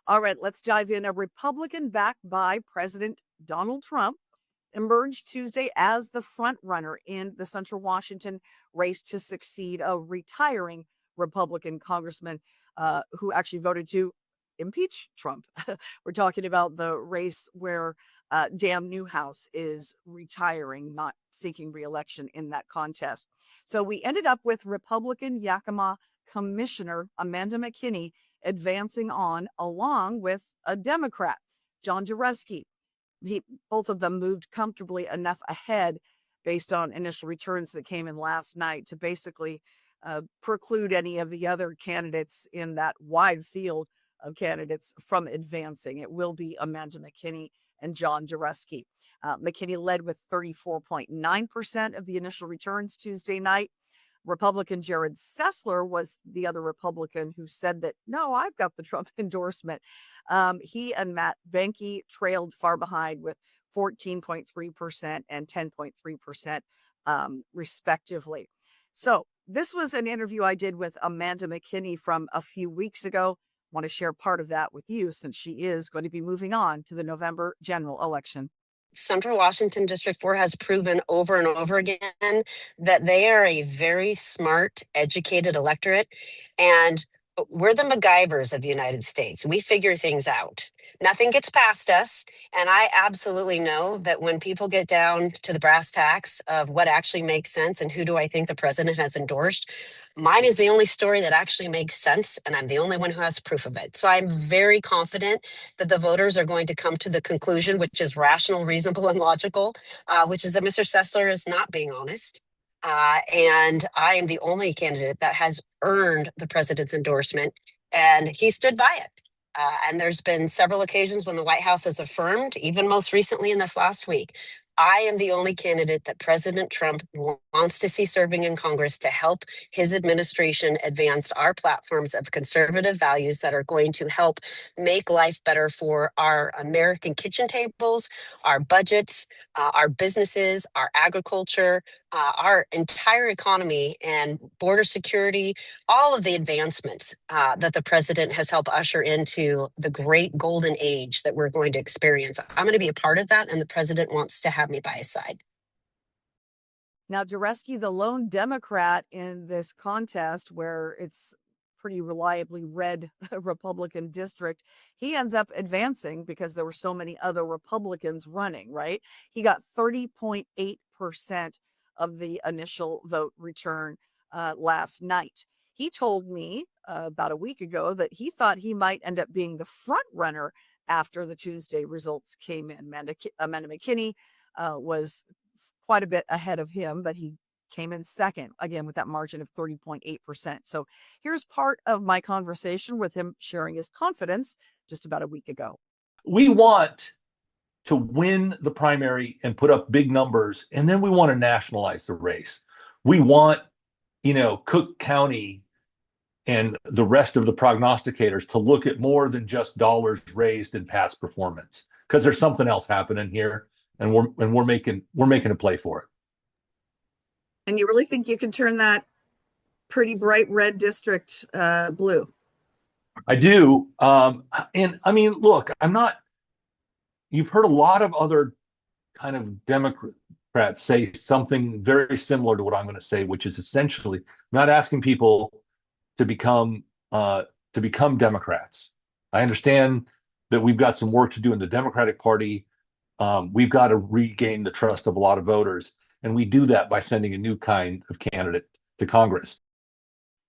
All right, let's dive in. A Republican backed by President Donald Trump emerged Tuesday as the front runner in the Central Washington race to succeed a retiring Republican congressman who actually voted to impeach Trump. We're talking about the race where Dan Newhouse is retiring, not seeking reelection in that contest. So we ended up with Republican Yakima Commissioner Amanda McKinney advancing on, along with a Democrat, John Dureski. Both of them moved comfortably enough ahead based on initial returns that came in last night to basically preclude any of the other candidates in that wide field of candidates from advancing. It will be Amanda McKinney and John Dureski. McKinney led with 34.9% of the initial returns Tuesday night. Republican Jared Sessler was the other Republican who said that, no, I've got the Trump endorsement. He and Matt Behnke trailed far behind with 14.3% and 10.3%, respectively. So this was an interview I did with Amanda McKinney from a few weeks ago. I want to share part of that with you since she is going to be moving on to the November general election. Central Washington District 4 has proven over and over again that they are a very smart, educated electorate. And we're the MacGyvers of the United States. We figure things out. Nothing gets past us. And I absolutely know that when people get down to the brass tacks of what actually makes sense and who do I think the president has endorsed, mine is the only story that actually makes sense. And I'm the only one who has proof of it. So I'm very confident that the voters are going to come to the conclusion, which is rational, reasonable, and logical, which is that Mr. Sessler is not being honest. And I am the only candidate that has earned the president's endorsement, and he stood by it. And there's been several occasions when the White House has affirmed, even most recently in this last week, I am the only candidate that President Trump wants to see serving in Congress to help his administration advance our platforms of conservative values that are going to help make life better for our American kitchen tables, our budgets, our businesses, our agriculture, our entire economy and border security, all of the advancements that the president has helped usher into the great golden age that we're going to experience. I'm going to be a part of that, and the president wants to have me by his side. Now, Dereski, the lone Democrat in this contest, where it's pretty reliably red Republican district, he ends up advancing because there were so many other Republicans running, right? He got 30.8% of the initial vote return last night. He told me about a week ago that he thought he might end up being the front runner after the Tuesday results came in. Amanda McKinney was quite a bit ahead of him, but he came in second, again, with that margin of 30.8%. So here's part of my conversation with him sharing his confidence just about a week ago. We want to win the primary and put up big numbers, and then we want to nationalize the race. We want, Cook County and the rest of the prognosticators to look at more than just dollars raised in past performance, because there's something else happening here, and we're making a play for it. And you really think you can turn that pretty bright red district blue? I do. And I mean, look, you've heard a lot of other kind of Democrats say something very similar to what I'm going to say, which is essentially not asking people to become Democrats. I understand that we've got some work to do in the Democratic Party. We've got to regain the trust of a lot of voters, and we do that by sending a new kind of candidate to Congress.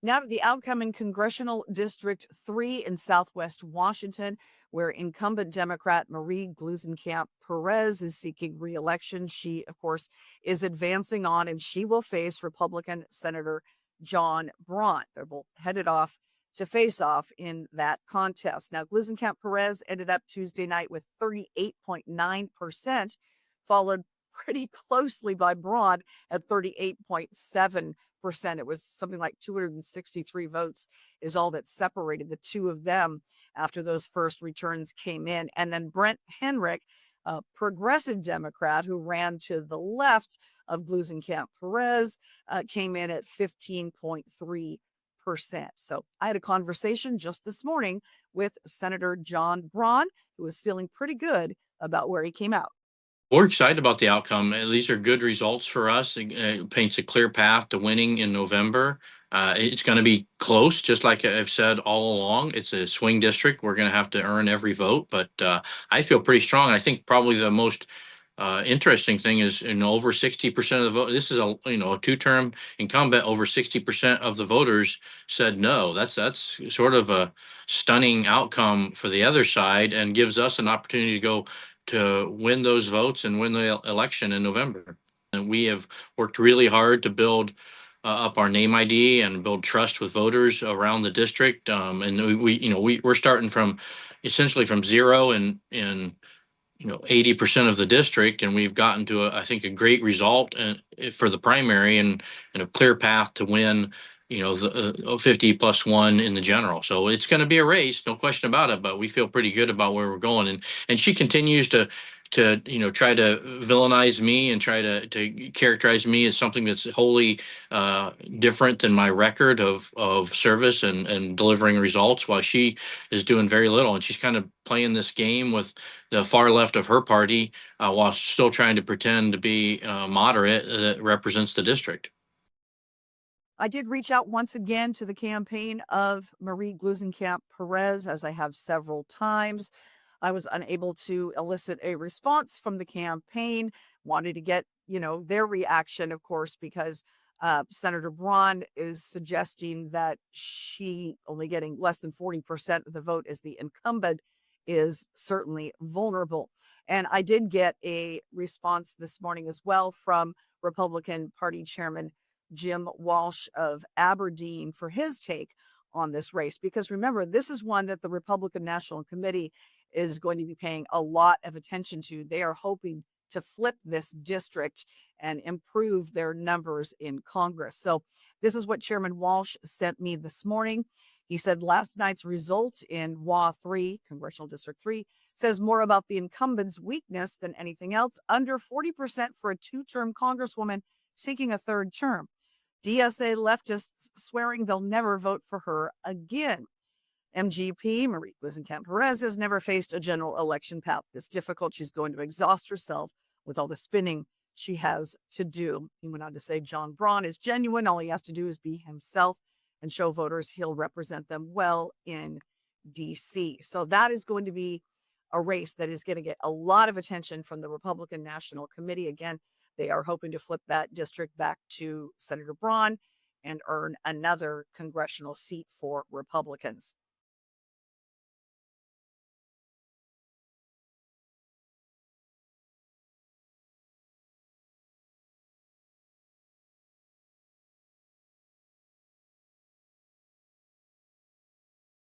Now to the outcome in Congressional District 3 in Southwest Washington, where incumbent Democrat Gluesenkamp Perez is seeking re-election. She, of course, is advancing on, and she will face Republican Senator John Braun. They're both headed off to face off in that contest. Now, Gluesenkamp Perez ended up Tuesday night with 38.9%, followed pretty closely by Braun at 38.7%. It was something like 263 votes is all that separated the two of them after those first returns came in. And then Brent Henrick, a progressive Democrat who ran to the left of Gluesenkamp Perez, came in at 15.3%. So I had a conversation just this morning with Senator John Braun, who was feeling pretty good about where he came out. We're excited about the outcome. These are good results for us. It paints a clear path to winning in November. It's going to be close, just like I've said all along. It's a swing district. We're going to have to earn every vote, but I feel pretty strong. I think probably the most interesting thing is, over 60% of the vote. This is a two-term incumbent. Over 60% of the voters said no. That's sort of a stunning outcome for the other side, and gives us an opportunity to go to win those votes and win the election in November. And we have worked really hard to build up our name ID and build trust with voters around the district. And we're starting from essentially from zero in 80% of the district, and we've gotten to I think a great result for the primary, and a clear path to win the 50+1 in the general. So it's going to be a race, no question about it, but we feel pretty good about where we're going. And she continues to try to villainize me and try to characterize me as something that's wholly different than my record of service and delivering results, while she is doing very little. And she's kind of playing this game with the far left of her party, while still trying to pretend to be moderate that represents the district. I did reach out once again to the campaign of Marie Gluesenkamp Perez, as I have several times. I was unable to elicit a response from the campaign. Wanted to get, their reaction, of course, because Senator Braun is suggesting that she only getting less than 40% of the vote as the incumbent is certainly vulnerable. And I did get a response this morning as well from Republican Party Chairman Jim Walsh of Aberdeen for his take on this race. Because remember, this is one that the Republican National Committee is going to be paying a lot of attention to. They are hoping to flip this district and improve their numbers in Congress. So this is what Chairman Walsh sent me this morning. He said last night's result in WA 3, Congressional District 3, says more about the incumbent's weakness than anything else. Under 40% for a two-term Congresswoman seeking a third term. DSA leftists swearing they'll never vote for her again. MGP Marie Gluesenkamp Perez has never faced a general election path this difficult. She's going to exhaust herself with all the spinning she has to do. He went on to say John Braun is genuine. All he has to do is be himself and show voters he'll represent them well in D.C. So that is going to be a race that is going to get a lot of attention from the Republican National Committee. Again, they are hoping to flip that district back to Senator Braun and earn another congressional seat for Republicans.